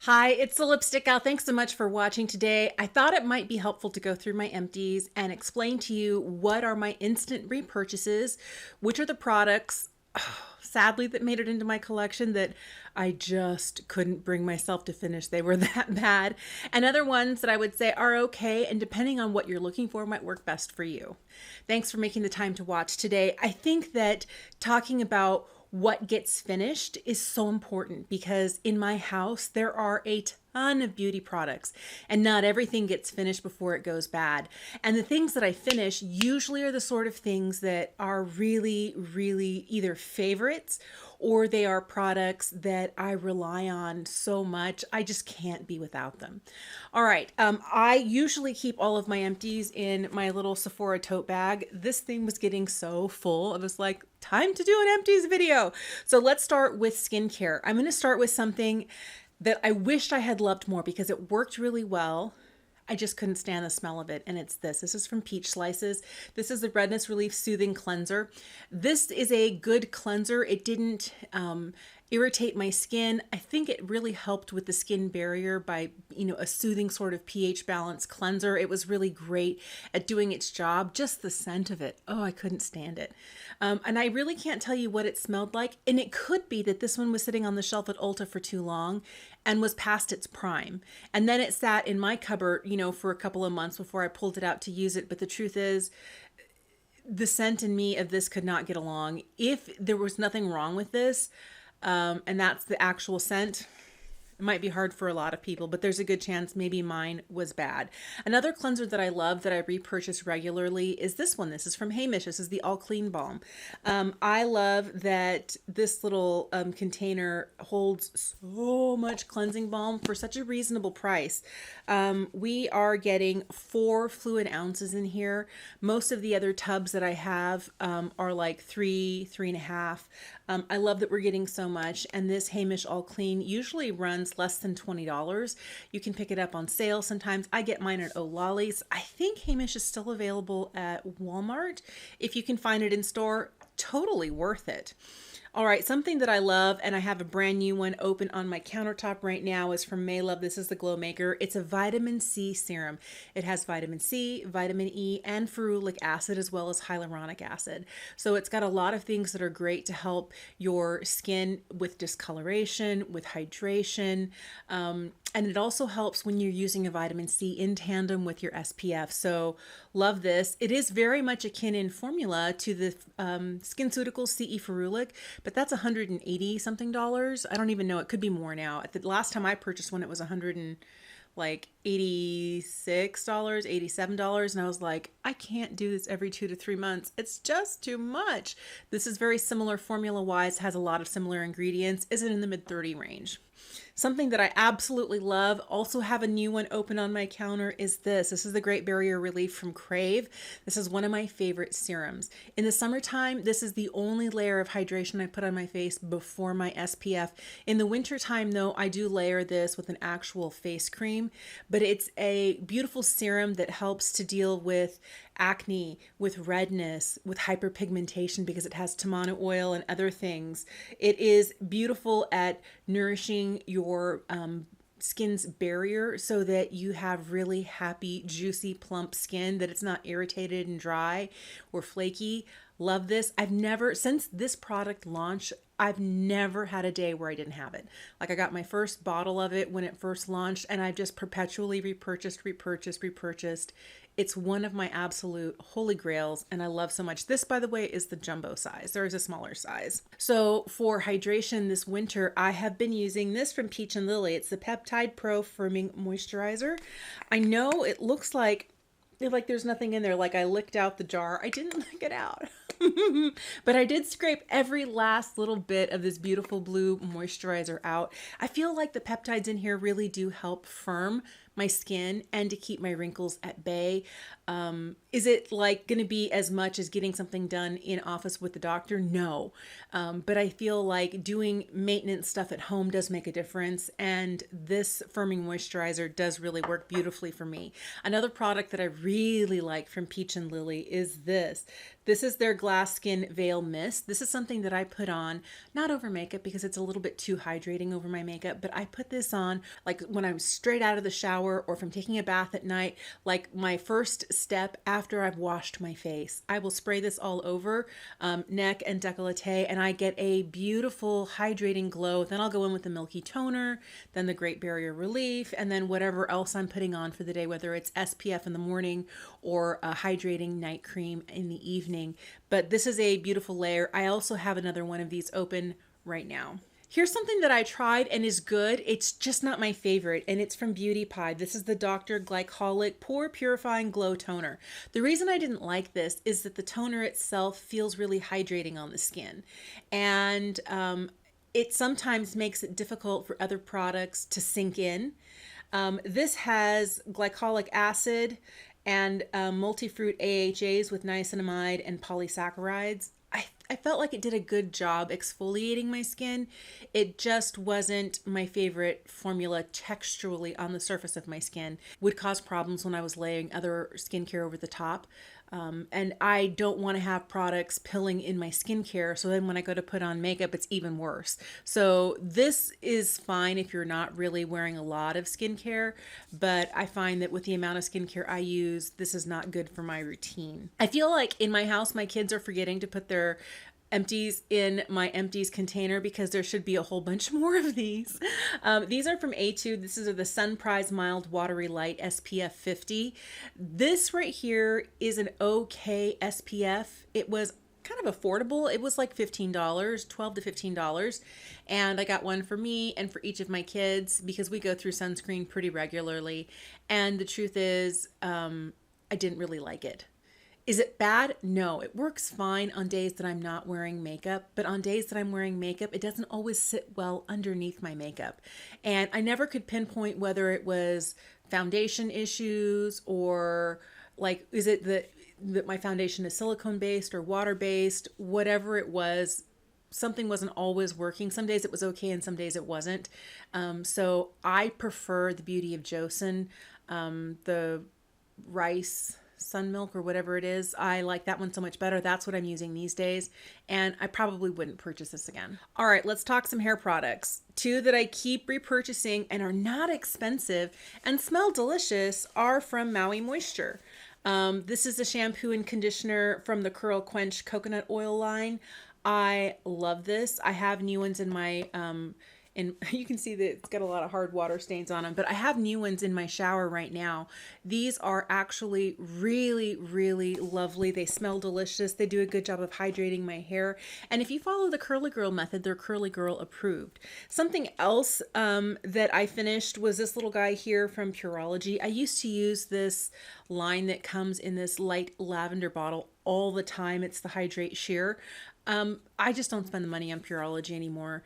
Hi, it's the Lipstick Gal. Thanks so much for watching today. I thought it might be helpful to go through my empties and explain to you what are my instant repurchases, which are the products, sadly, that made it into my collection that I just couldn't bring myself to finish. They were that bad. And other ones that I would say are okay, and depending on what you're looking for, might work best for you. Thanks for making the time to watch today. I think that talking about what gets finished is so important because in my house there are a ton of beauty products and not everything gets finished before it goes bad. And the things that I finish usually are the sort of things that are really, really either favorites or they are products that I rely on so much I just can't be without them. All right, I usually keep all of my empties in my little Sephora tote bag. This thing was getting so full. I was like, time to do an empties video. So let's start with skincare. I'm going to start with something that I wished I had loved more because it worked really well. I just couldn't stand the smell of it. And it's this. This is from Peach Slices. This is the Redness Relief Soothing Cleanser. This is a good cleanser. It didn't irritate my skin. I think it really helped with the skin barrier by, a soothing sort of pH balance cleanser. It was really great at doing its job. Just the scent of it. Oh, I couldn't stand it. And I really can't tell you what it smelled like. And it could be that this one was sitting on the shelf at Ulta for too long and was past its prime. And then it sat in my cupboard, for a couple of months before I pulled it out to use it. But the truth is, the scent and me of this could not get along. If there was nothing wrong with this, and that's the actual scent, it might be hard for a lot of people, but there's a good chance maybe mine was bad. Another cleanser that I love that I repurchase regularly is this one. This is from Hamish. This is the All Clean Balm. I love that this little container holds so much cleansing balm for such a reasonable price. We are getting 4 fluid ounces in here. Most of the other tubs that I have are like 3.5. I love that we're getting so much, and this Hamish All Clean usually runs less than $20. You can pick it up on sale sometimes. I get mine at O'Lally's. I think Hamish is still available at Walmart. If you can find it in store, totally worth it. All right, something that I love, and I have a brand new one open on my countertop right now, is from Maylove. This is the Glow Maker. It's a vitamin C serum. It has vitamin C, vitamin E, and ferulic acid, as well as hyaluronic acid. So it's got a lot of things that are great to help your skin with discoloration, with hydration, and it also helps when you're using a vitamin C in tandem with your SPF. So love this. It is very much akin in formula to the SkinCeuticals CE Ferulic, but that's $180 something. I don't even know. It could be more now. At the last time I purchased one, it was $186, $87. And I was like, I can't do this every 2 to 3 months. It's just too much. This is very similar formula wise, has a lot of similar ingredients, is in the mid 30 range. Something that I absolutely love, also have a new one open on my counter, is this. This is the Great Barrier Relief from Crave. This is one of my favorite serums. In the summertime, this is the only layer of hydration I put on my face before my SPF. In the wintertime, though, I do layer this with an actual face cream, but it's a beautiful serum that helps to deal with acne, with redness, with hyperpigmentation because it has tamana oil and other things. It is beautiful at nourishing your skin's barrier so that you have really happy, juicy, plump skin, that it's not irritated and dry or flaky. Love this. Since this product launched, I've never had a day where I didn't have it. Like, I got my first bottle of it when it first launched, and I've just perpetually repurchased. It's one of my absolute holy grails, and I love so much. This, by the way, is the jumbo size. There is a smaller size. So for hydration this winter, I have been using this from Peach and Lily. It's the Peptide Pro Firming Moisturizer. I know it looks like there's nothing in there. Like, I licked out the jar. I didn't lick it out. But I did scrape every last little bit of this beautiful blue moisturizer out. I feel like the peptides in here really do help firm my skin and to keep my wrinkles at bay. Is it like going to be as much as getting something done in office with the doctor? No. But I feel like doing maintenance stuff at home does make a difference. And this firming moisturizer does really work beautifully for me. Another product that I really like from Peach and Lily is this. This is their Glass Skin Veil Mist. This is something that I put on, not over makeup because it's a little bit too hydrating over my makeup, but I put this on like when I'm straight out of the shower or from taking a bath at night, like my first step after I've washed my face. I will spray this all over neck and décolleté, and I get a beautiful hydrating glow. Then I'll go in with the milky toner, then the Great Barrier Relief, and then whatever else I'm putting on for the day, whether it's SPF in the morning or a hydrating night cream in the evening. But this is a beautiful layer. I also have another one of these open right now. Here's something that I tried and is good. It's just not my favorite, and it's from Beauty Pie. This is the Dr. Glycolic Pore Purifying Glow Toner. The reason I didn't like this is that the toner itself feels really hydrating on the skin, and it sometimes makes it difficult for other products to sink in. This has glycolic acid and multi-fruit AHAs with niacinamide and polysaccharides. I felt like it did a good job exfoliating my skin. It just wasn't my favorite formula texturally on the surface of my skin. Would cause problems when I was layering other skincare over the top. And I don't want to have products pilling in my skincare. So then when I go to put on makeup, it's even worse. So this is fine if you're not really wearing a lot of skincare, but I find that with the amount of skincare I use, this is not good for my routine. I feel like in my house, my kids are forgetting to put their empties in my empties container because there should be a whole bunch more of these. These are from A2. This is the Sun Prize Mild Watery Light SPF 50. This right here is an okay SPF. It was kind of affordable. It was like $15, $12 to $15. And I got one for me and for each of my kids because we go through sunscreen pretty regularly. And the truth is, I didn't really like it. Is it bad? No, it works fine on days that I'm not wearing makeup, but on days that I'm wearing makeup, it doesn't always sit well underneath my makeup. And I never could pinpoint whether it was foundation issues or like, is it that my foundation is silicone based or water based, whatever it was, something wasn't always working. Some days it was okay and some days it wasn't. So I prefer the Beauty of Joseon, the rice sun milk or whatever it is. I like that one so much better. That's what I'm using these days, and I probably wouldn't purchase this again. All right, let's talk some hair products. Two that I keep repurchasing and are not expensive and smell delicious are from Maui Moisture. This is a shampoo and conditioner from the Curl Quench coconut oil line. I love this. I have new ones in my and you can see that it's got a lot of hard water stains on them, but I have new ones in my shower right now. These are actually really, really lovely. They smell delicious. They do a good job of hydrating my hair. And if you follow the Curly Girl method, they're Curly Girl approved. Something else that I finished was this little guy here from Pureology. I used to use this line that comes in this light lavender bottle all the time. It's the Hydrate Sheer. I just don't spend the money on Pureology anymore.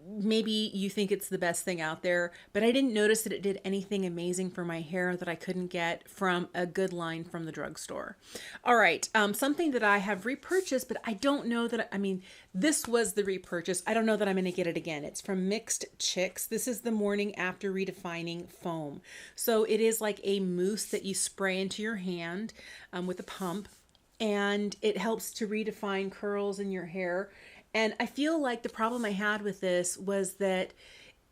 Maybe you think it's the best thing out there, but I didn't notice that it did anything amazing for my hair that I couldn't get from a good line from the drugstore. All right, something that I have repurchased, but I don't know that, this was the repurchase. I don't know that I'm going to get it again. It's from Mixed Chicks. This is the Morning After Redefining Foam. So it is like a mousse that you spray into your hand with a pump, and it helps to redefine curls in your hair. And I feel like the problem I had with this was that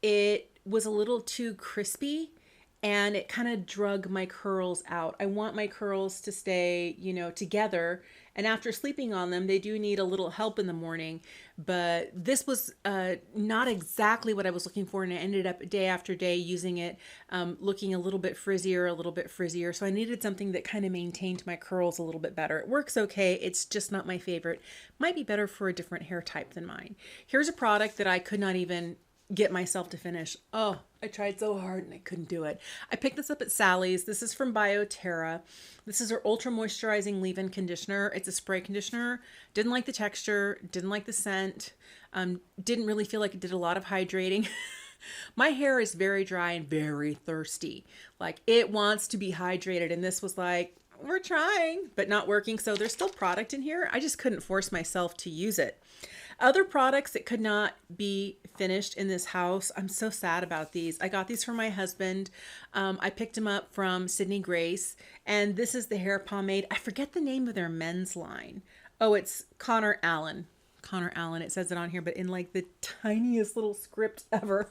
it was a little too crispy and it kind of drug my curls out. I want my curls to stay, together. And after sleeping on them, they do need a little help in the morning. But this was not exactly what I was looking for. And I ended up day after day using it, looking a little bit frizzier. So I needed something that kind of maintained my curls a little bit better. It works okay. It's just not my favorite. Might be better for a different hair type than mine. Here's a product that I could not even get myself to finish. Oh, I tried so hard and I couldn't do it. I picked this up at Sally's. This is from BioTerra. This is her Ultra Moisturizing Leave-In Conditioner. It's a spray conditioner. Didn't like the texture, didn't like the scent, didn't really feel like it did a lot of hydrating. My hair is very dry and very thirsty. Like, it wants to be hydrated, and this was like, we're trying, but not working. So there's still product in here. I just couldn't force myself to use it. Other products that could not be finished in this house. I'm so sad about these. I got these for my husband. I picked them up from Sydney Grace, and this is the hair pomade. I forget the name of their men's line. Oh, it's Connor Allen. Connor Allen, it says it on here, but in like the tiniest little script ever.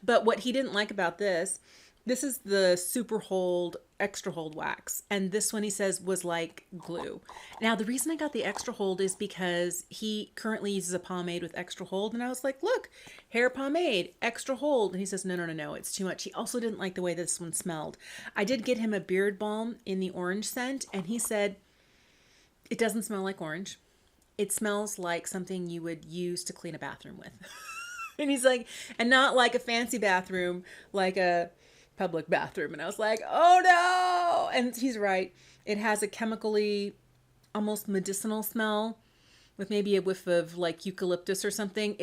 But what he didn't like about this is the super hold, extra hold wax. And this one he says was like glue. Now, the reason I got the extra hold is because he currently uses a pomade with extra hold. And I was like, look, hair pomade, extra hold. And he says, no, no, no, no, it's too much. He also didn't like the way this one smelled. I did get him a beard balm in the orange scent. And he said, it doesn't smell like orange. It smells like something you would use to clean a bathroom with. And he's like, and not like a fancy bathroom, like a public bathroom. And I was like, oh no. And he's right. It has a chemically, almost medicinal smell with maybe a whiff of like eucalyptus or something.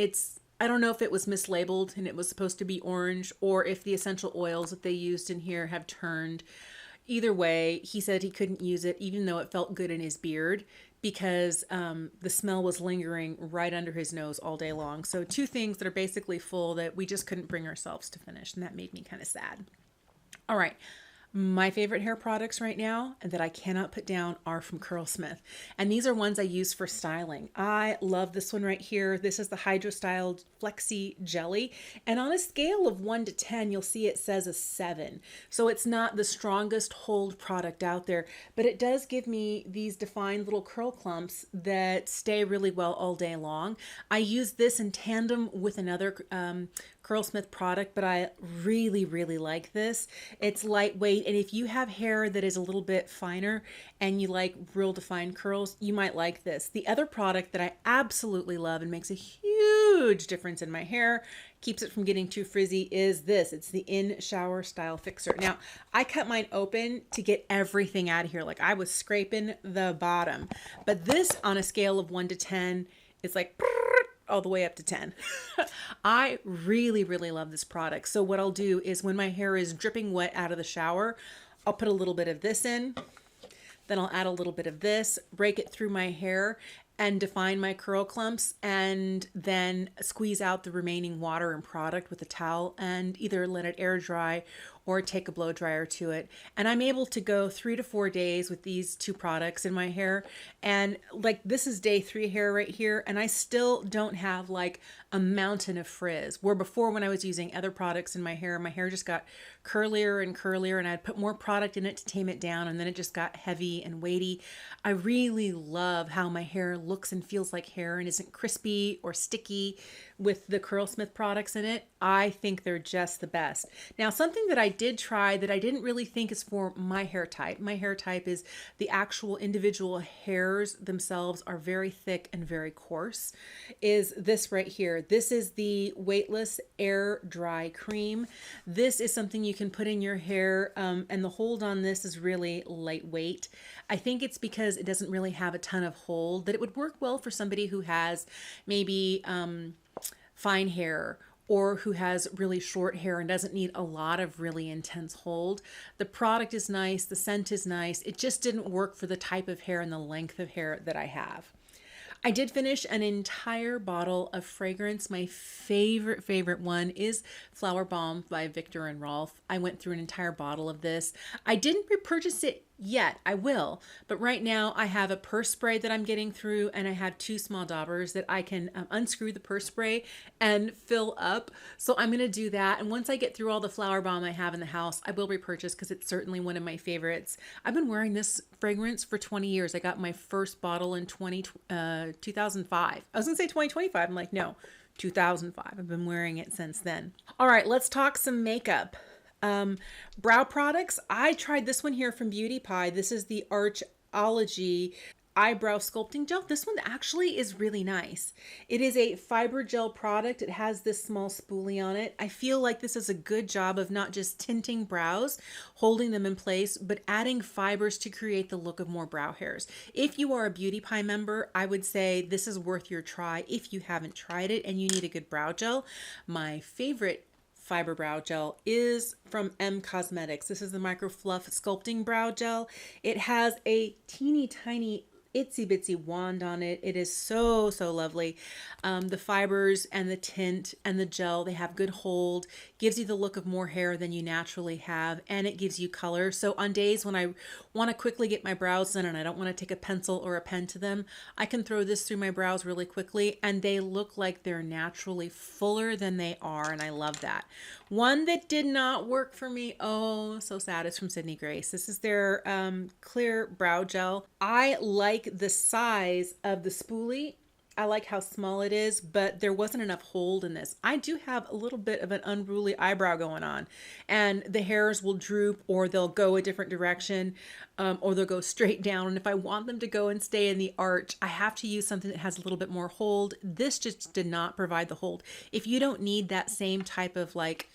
I don't know if it was mislabeled and it was supposed to be orange, or if the essential oils that they used in here have turned. Either way, he said he couldn't use it even though it felt good in his beard, because the smell was lingering right under his nose all day long. So two things that are basically full that we just couldn't bring ourselves to finish. And that made me kind of sad. All right. My favorite hair products right now and that I cannot put down are from Curlsmith. And these are ones I use for styling. I love this one right here. This is the Hydro Styled Flexi Jelly. And on a scale of 1 to 10, you'll see it says a 7. So it's not the strongest hold product out there, but it does give me these defined little curl clumps that stay really well all day long. I use this in tandem with another Curlsmith product, but I really, really like this. It's lightweight, and if you have hair that is a little bit finer and you like real defined curls, you might like this. The other product that I absolutely love and makes a huge difference in my hair, keeps it from getting too frizzy, is this. It's the In Shower Style Fixer. Now, I cut mine open to get everything out of here. Like I was scraping the bottom, but this on a scale of 1 to 10, it's like all the way up to 10. I really, really love this product. So what I'll do is when my hair is dripping wet out of the shower, I'll put a little bit of this in, then I'll add a little bit of this, rake it through my hair and define my curl clumps, and then squeeze out the remaining water and product with a towel and either let it air dry or take a blow dryer to it. And I'm able to go 3 to 4 days with these two products in my hair. And like this is day 3 hair right here, and I still don't have like a mountain of frizz. Where before, when I was using other products in my hair just got curlier and curlier, and I'd put more product in it to tame it down, and then it just got heavy and weighty. I really love how my hair looks and feels like hair and isn't crispy or sticky with the Curlsmith products in it. I think they're just the best. Now, something that I did try that I didn't really think is for my hair type. My hair type is the actual individual hairs themselves are very thick and very coarse, is this right here. This is the Weightless Air Dry Cream. This is something you can put in your hair, and the hold on this is really lightweight. I think it's because it doesn't really have a ton of hold, that it would work well for somebody who has maybe fine hair, or who has really short hair and doesn't need a lot of really intense hold. The product is nice, the scent is nice. It just didn't work for the type of hair and the length of hair that I have. I did finish an entire bottle of fragrance. My favorite one is Flower Bomb by Viktor and Rolf. I went through an entire bottle of this. I didn't repurchase it yet. I will. But right now I have a purse spray that I'm getting through, and I have 2 small daubers that I can unscrew the purse spray and fill up. So I'm going to do that. And once I get through all the Flower Bomb I have in the house, I will repurchase, because it's certainly one of my favorites. I've been wearing this fragrance for 20 years. I got my first bottle in 2005. I was going to say 2025. I'm like, no, 2005. I've been wearing it since then. All right, let's talk some makeup. Brow products. I tried this one here from Beauty Pie. This is the Archology Eyebrow Sculpting Gel. This one actually is really nice. It is a fiber gel product. It has this small spoolie on it. I feel like this is a good job of not just tinting brows, holding them in place, but adding fibers to create the look of more brow hairs. If you are a Beauty Pie member, I would say this is worth your try if you haven't tried it and you need a good brow gel. My favorite fiber brow gel is from M Cosmetics. This is the Micro Fluff Sculpting Brow Gel. It has a teeny tiny itsy bitsy wand on it. It is so, so lovely. The fibers and the tint and the gel, they have good hold, gives you the look of more hair than you naturally have, and it gives you color. So on days when I want to quickly get my brows done and I don't want to take a pencil or a pen to them, I can throw this through my brows really quickly and they look like they're naturally fuller than they are, and I love that. One that did not work for me, oh, so sad, is from Sydney Grace. This is their clear brow gel. I like the size of the spoolie. I like how small it is, but there wasn't enough hold in this. I do have a little bit of an unruly eyebrow going on, and the hairs will droop, or they'll go a different direction, or they'll go straight down. And if I want them to go and stay in the arch, I have to use something that has a little bit more hold. This just did not provide the hold. If you don't need that same type of like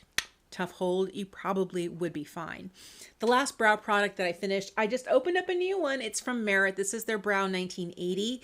tough hold, you probably would be fine. The last brow product that I finished, I just opened up a new one. It's from Merit. This is their Brow 1980.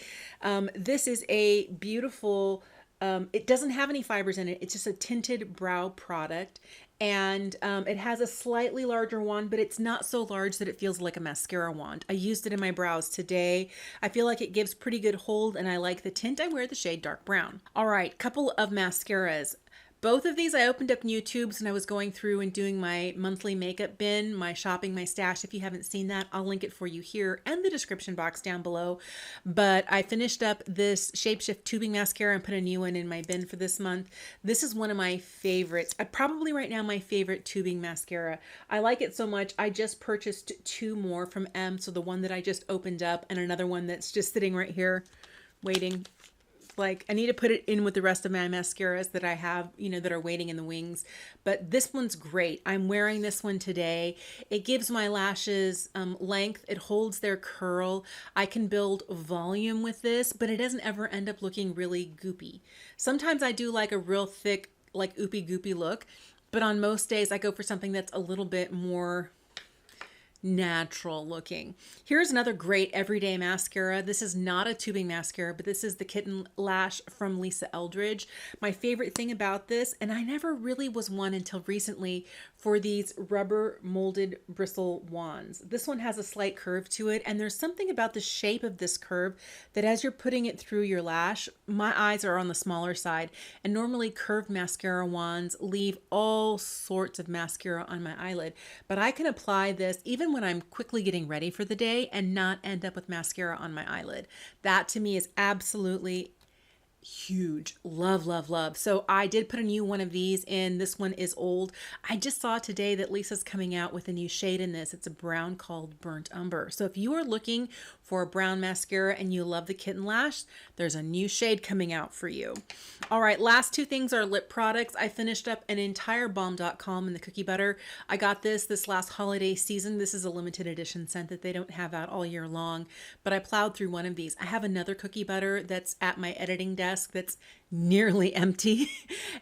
This is a beautiful, it doesn't have any fibers in it. It's just a tinted brow product. And it has a slightly larger wand, but it's not so large that it feels like a mascara wand. I used it in my brows today. I feel like it gives pretty good hold, and I like the tint. I wear the shade dark brown. All right, couple of mascaras. Both of these I opened up new tubes when I was going through and doing my monthly makeup bin, my shopping, my stash. If you haven't seen that, I'll link it for you here and the description box down below. But I finished up this Shapeshift tubing mascara and put a new one in my bin for this month. This is one of my favorites. Probably right now my favorite tubing mascara. I like it so much. I just purchased 2 more from M. So the one that I just opened up and another one that's just sitting right here waiting. Like, I need to put it in with the rest of my mascaras that I have, you know, that are waiting in the wings. But this one's great. I'm wearing this one today. It gives my lashes length. It holds their curl. I can build volume with this, but it doesn't ever end up looking really goopy. Sometimes I do like a real thick, like oopy goopy look, but on most days I go for something that's a little bit more natural looking. Here's another great everyday mascara. This is not a tubing mascara, but this is the Kitten Lash from Lisa Eldridge. My favorite thing about this, and I never really was one until recently, for these rubber molded bristle wands. This one has a slight curve to it, and there's something about the shape of this curve that as you're putting it through your lash, my eyes are on the smaller side, and normally curved mascara wands leave all sorts of mascara on my eyelid, but I can apply this even when I'm quickly getting ready for the day and not end up with mascara on my eyelid. That to me is absolutely huge. Love, love, love. So I did put a new one of these in. This one is old. I just saw today that Lisa's coming out with a new shade in this. It's a brown called Burnt Umber. So if you are looking for a brown mascara and you love the Kitten Lash, there's a new shade coming out for you. All right, last 2 things are lip products. I finished up an entire Balm.com in the cookie butter. I got this last holiday season. This is a limited edition scent that they don't have out all year long, but I plowed through one of these. I have another cookie butter that's at my editing desk that's nearly empty,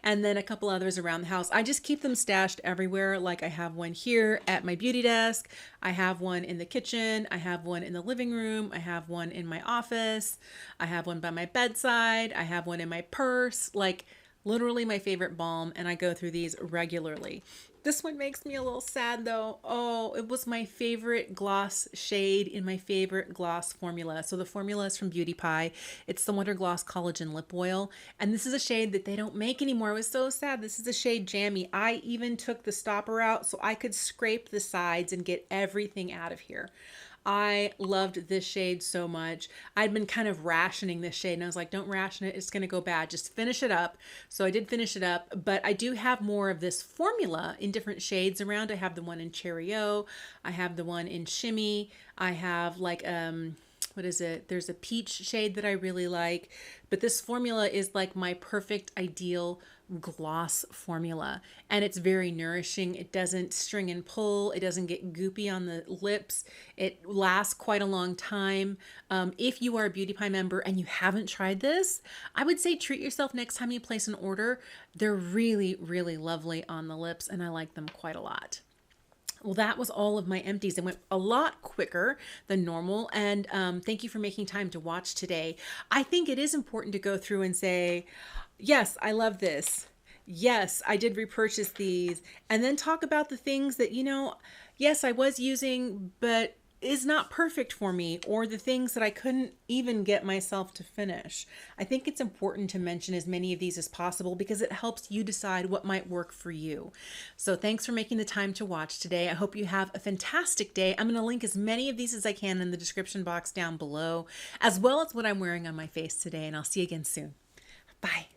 and then a couple others around the house. I just keep them stashed everywhere. Like I have one here at my beauty desk. I have one in the kitchen. I have one in the living room. I have one in my office. I have one by my bedside. I have one in my purse. Like literally my favorite balm, and I go through these regularly. This one makes me a little sad though. Oh, it was my favorite gloss shade in my favorite gloss formula. So the formula is from Beauty Pie. It's the Wonder Gloss Collagen Lip Oil. And this is a shade that they don't make anymore. I was so sad. This is the shade Jammy. I even took the stopper out so I could scrape the sides and get everything out of here. I loved this shade so much. I'd been kind of rationing this shade and I was like, don't ration it. It's going to go bad. Just finish it up. So I did finish it up, but I do have more of this formula in different shades around. I have the one in Cherry O. I have the one in Shimmy. I have like, what is it? There's a peach shade that I really like, but this formula is like my perfect ideal gloss formula, and it's very nourishing. It doesn't string and pull. It doesn't get goopy on the lips. It lasts quite a long time. If you are a Beauty Pie member and you haven't tried this, I would say treat yourself next time you place an order. They're really, really lovely on the lips, and I like them quite a lot. Well, that was all of my empties. It went a lot quicker than normal. And thank you for making time to watch today. I think it is important to go through and say, yes, I love this. Yes, I did repurchase these. And then talk about the things that, you know, yes, I was using, but is not perfect for me, or the things that I couldn't even get myself to finish. I think it's important to mention as many of these as possible because it helps you decide what might work for you. So thanks for making the time to watch today. I hope you have a fantastic day. I'm going to link as many of these as I can in the description box down below, as well as what I'm wearing on my face today, and I'll see you again soon. Bye.